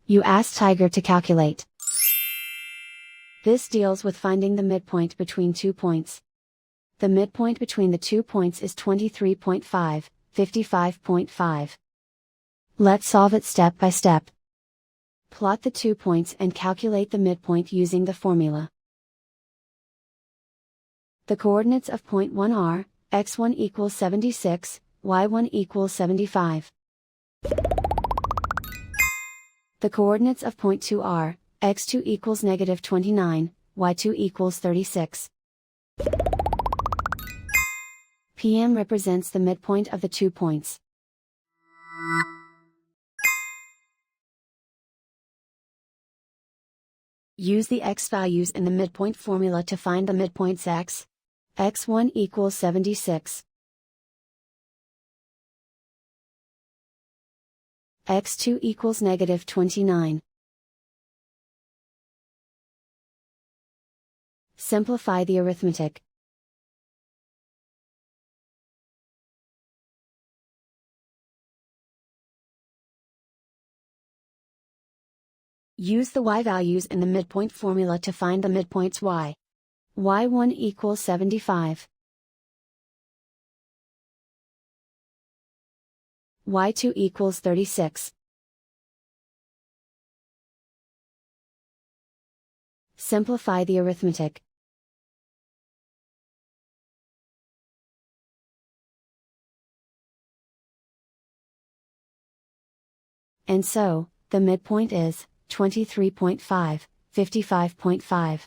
You ask Tiger to calculate. This deals with finding the midpoint between 2 points. The midpoint between the 2 points is 23.5, 55.5. Let's solve it step by step. Plot the 2 points and calculate the midpoint using the formula. The coordinates of point 1 are, x1 equals 76, y1 equals 75. The coordinates of point 2 are, x2 equals negative 29, y2 equals 36. PM represents the midpoint of the 2 points. Use the x values in the midpoint formula to find the midpoints x. x1 equals 76. x2 equals negative 29. Simplify the arithmetic. Use the y values in the midpoint formula to find the midpoints y. y1 equals 75. y2 equals 36. Simplify the arithmetic. And so, the midpoint is 23.5, 55.5.